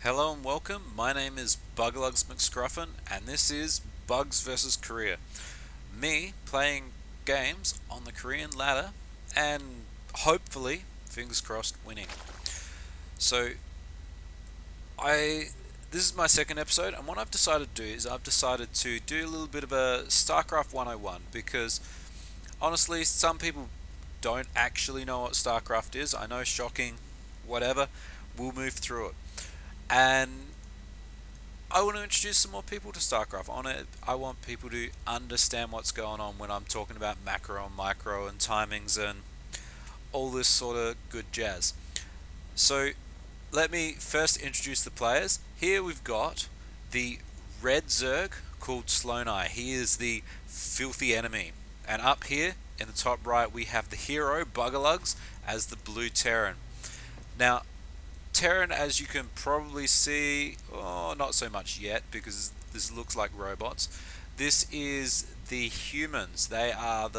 Hello and welcome. My name is Bugalugs McScruffin, and this is Bugs vs. Korea. Me playing games on the Korean ladder, and hopefully, fingers crossed, winning. So, I this is my second episode, and what I've decided to do is I've decided to do a little bit of a StarCraft 101 because honestly, some people don't actually know what StarCraft is. I know, shocking, whatever. We'll move through it. And I want to introduce some more people to StarCraft. I want people to understand what's going on when I'm talking about macro and micro and timings and all this sort of good jazz. So let me first introduce the players. Here we've got the red Zerg called Sloaneye. He is the filthy enemy. And up here in the top right we have the hero Bugalugs as the blue Terran. Now Terran, as you can probably see, not so much yet because this looks like robots. This is the humans. They are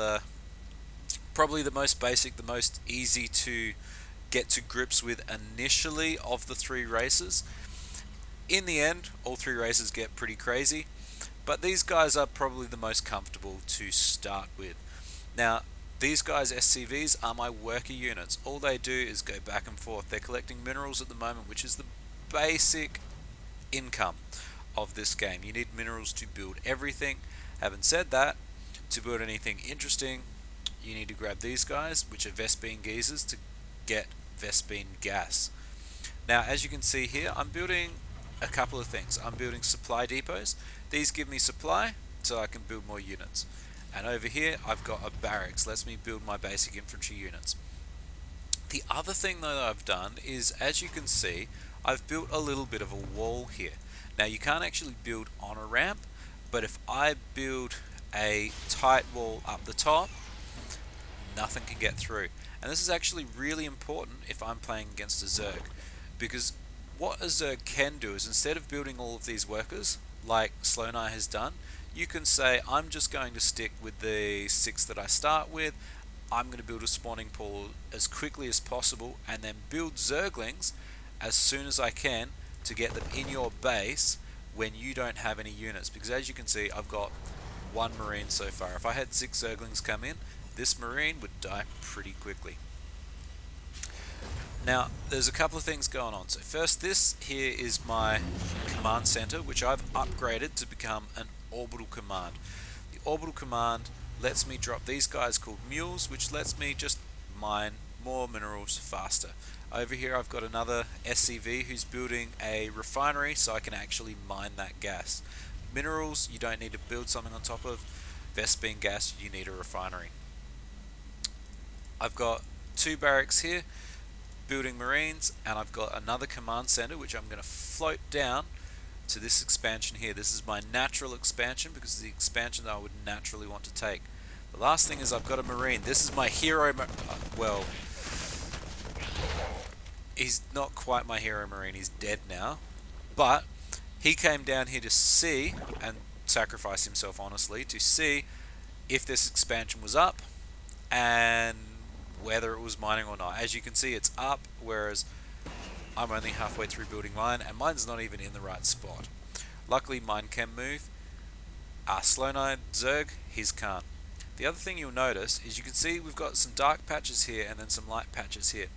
probably the most basic, the most easy to get to grips with initially of the three races. In the end, all three races get pretty crazy, but these guys are probably the most comfortable to start with. Now, these guys, SCVs, are my worker units. All they do is go back and forth. They're collecting minerals at the moment, which is the basic income of this game. You need minerals to build everything. Having said that, to build anything interesting, you need to grab these guys, which are Vespene geezers, to get Vespene gas. Now, as you can see here, I'm building a couple of things. I'm building supply depots. These give me supply so I can build more units. And over here I've got a barracks, lets me build my basic infantry units. The other thing that I've done is, as you can see, I've built a little bit of a wall here. Now you can't actually build on a ramp, but if I build a tight wall up the top, nothing can get through. And this is actually really important if I'm playing against a Zerg, because what a Zerg can do is, instead of building all of these workers like Sloaneye has done, you can say, I'm just going to stick with the 6 that I start with. I'm going to build a spawning pool as quickly as possible and then build Zerglings as soon as I can to get them in your base when you don't have any units. Because as you can see, I've got 1 Marine so far. If I had 6 Zerglings come in, this Marine would die pretty quickly. Now, there's a couple of things going on. So first, this here is my command center, which I've upgraded to become an orbital command. The orbital command lets me drop these guys called mules, which lets me just mine more minerals faster. Over here I've got another SCV who's building a refinery so I can actually mine that gas. Minerals you don't need to build something on top of. Vespene gas, you need a refinery. I've got 2 barracks here building marines, and I've got another command center which I'm going to float down to this expansion here. This is my natural expansion because it's the expansion that I would naturally want to take. The last thing is I've got a marine. This is my hero. Well, he's not quite my hero marine. He's dead now, but he came down here to see and sacrifice himself, honestly, to see if this expansion was up and whether it was mining or not. As you can see, it's up, whereas I'm only halfway through building mine, and mine's not even in the right spot. Luckily, mine can move. Sloaneye Zerg, his can't. The other thing you'll notice is you can see we've got some dark patches here and then some light patches here.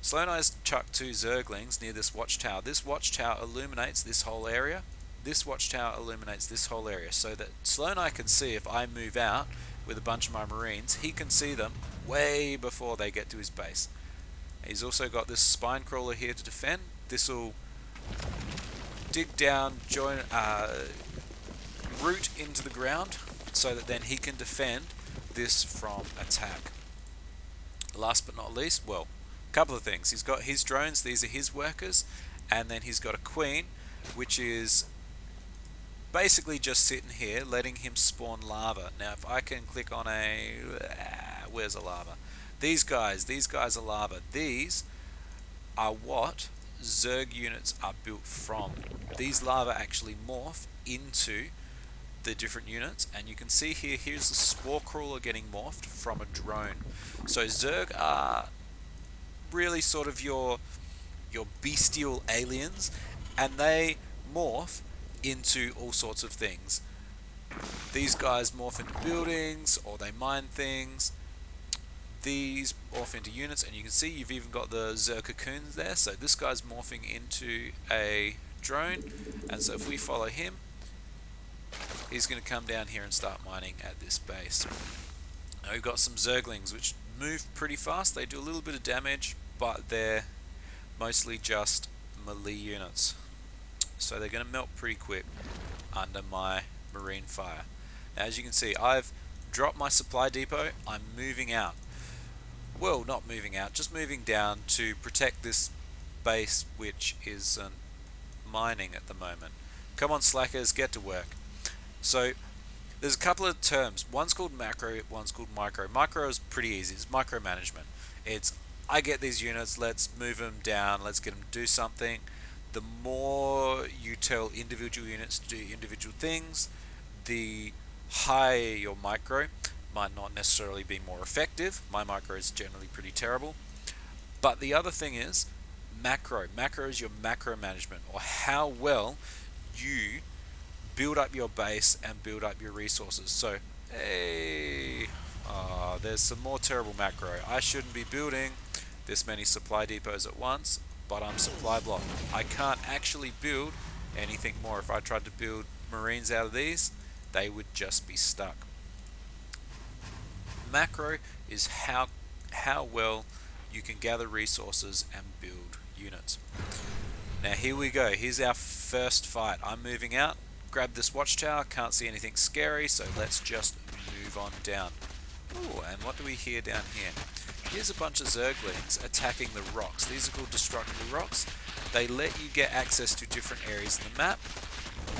Sloaneye's chucked 2 Zerglings near this watchtower. This watchtower illuminates this whole area. This watchtower illuminates this whole area, so that Sloaneye can see if I move out with a bunch of my marines, he can see them way before they get to his base. He's also got this spine crawler here to defend. This will dig down, root into the ground, so that then he can defend this from attack. Last but not least, well, a couple of things. He's got his drones, these are his workers, and then he's got a queen, which is basically just sitting here letting him spawn lava. Now if I can click on where's a lava? These guys are lava. These are what Zerg units are built from. These lava actually morph into the different units, and you can see here, here's the spore crawler getting morphed from a drone. So Zerg are really sort of your bestial aliens, and they morph into all sorts of things. These guys morph into buildings, or they mine things. These morph into units, and you can see you've even got the Zercocoons there. So this guy's morphing into a drone, and so if we follow him, he's going to come down here and start mining at this base. Now we've got some Zerglings which move pretty fast. They do a little bit of damage, but they're mostly just melee units, so they're going to melt pretty quick under my marine fire. Now, as you can see, I've dropped my supply depot. I'm moving out. Well, not moving out, just moving down to protect this base which isn't mining at the moment. Come on, slackers, get to work. So there's a couple of terms. One's called macro, one's called micro. Micro is pretty easy. It's micromanagement. It's, I get these units, let's move them down, let's get them to do something. The more you tell individual units to do individual things, the higher your micro. Might not necessarily be more effective. My micro is generally pretty terrible. But the other thing is macro. Macro is your macro management, or how well you build up your base and build up your resources. So, hey, there's some more terrible macro. I shouldn't be building this many supply depots at once, but I'm supply blocked. I can't actually build anything more. If I tried to build marines out of these, they would just be stuck. Macro is how well you can gather resources and build units. Now here we go. Here's our first fight. I'm moving out. Grab this watchtower. Can't see anything scary, so let's just move on down. Ooh, and what do we hear down here? Here's a bunch of Zerglings attacking the rocks. These are called destructible rocks. They let you get access to different areas of the map.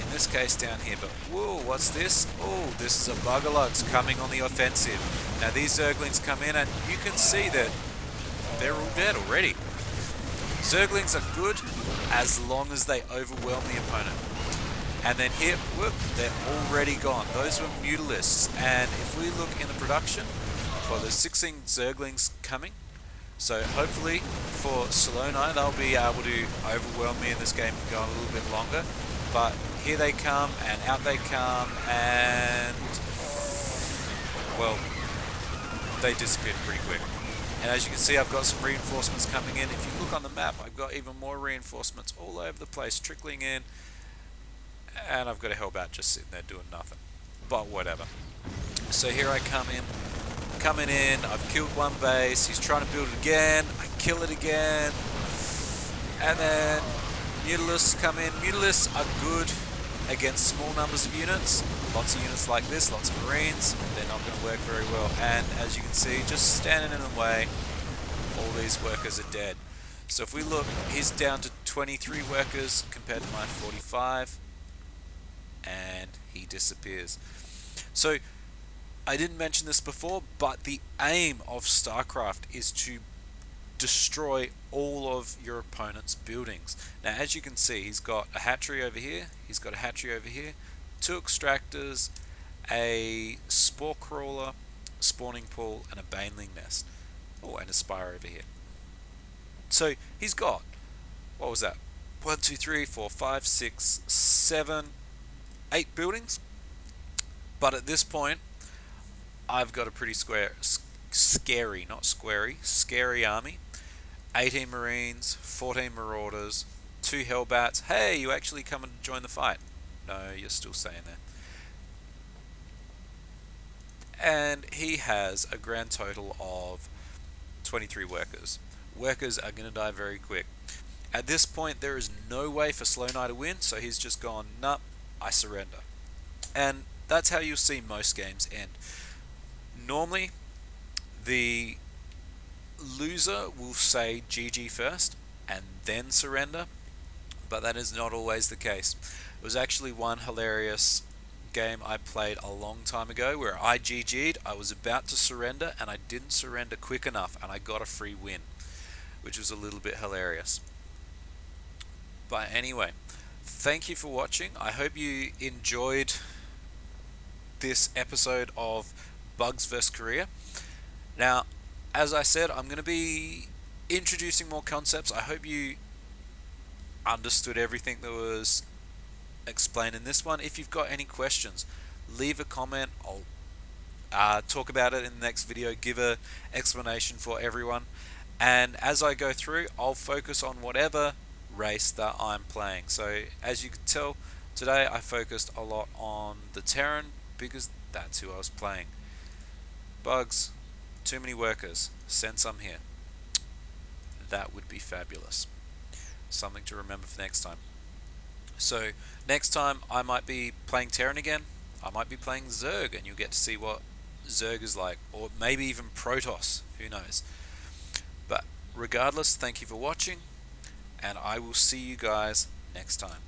In this case down here, but whoa, what's this? Oh, this is a Bugalugs coming on the offensive. Now these Zerglings come in and you can see that they're all dead already. Zerglings are good as long as they overwhelm the opponent. And then here, whoop, they're already gone. Those were Mutalisks, and if we look in the production, well, there's 16 Zerglings coming. So hopefully for Salonai, they'll be able to overwhelm me in this game and go a little bit longer. But here they come, and out they come, and well, they disappeared pretty quick. And as you can see, I've got some reinforcements coming in. If you look on the map, I've got even more reinforcements all over the place, trickling in, and I've got a Hellbat just sitting there doing nothing. But whatever. So here I come in, coming in, I've killed one base, he's trying to build it again, I kill it again, and then Mutalisks come in. Mutalisks are good against small numbers of units. Lots of units like this, lots of Marines, they're not going to work very well. And as you can see, just standing in the way, all these workers are dead. So if we look, he's down to 23 workers compared to my 45, and he disappears. So I didn't mention this before, but the aim of StarCraft is to destroy all of your opponent's buildings. Now as you can see, he's got a hatchery over here, he's got a hatchery over here, 2 extractors, a spore crawler, spawning pool, and a baneling nest. Oh, and a spire over here. So he's got, what was that? 1, 2, 3, 4, 5, 6, 7, 8 buildings. But at this point, I've got a pretty scary, not squarey, scary army. 18 Marines, 14 Marauders, 2 Hellbats. Hey, you actually come and join the fight. No, you're still staying there. And he has a grand total of 23 workers. Workers are going to die very quick. At this point, there is no way for Slow Knight to win, so he's just gone, nope, I surrender. And that's how you'll see most games end. Normally, the loser will say GG first and then surrender, but that is not always the case. It was actually one hilarious game I played a long time ago where I GG'd, I was about to surrender, and I didn't surrender quick enough, and I got a free win, which was a little bit hilarious. But anyway, thank you for watching. I hope you enjoyed this episode of Bugs vs. Korea. Now, as I said, I'm going to be introducing more concepts. I hope you understood everything that was explained in this one. If you've got any questions, leave a comment. I'll talk about it in the next video, give a explanation for everyone. And as I go through, I'll focus on whatever race that I'm playing. So as you can tell, today I focused a lot on the Terran because that's who I was playing. Bugs, too many workers, send some here. That would be fabulous. Something to remember for next time. So next time I might be playing Terran again. I might be playing Zerg, and you'll get to see what Zerg is like, or maybe even Protoss. Who knows? But regardless, thank you for watching, and I will see you guys next time.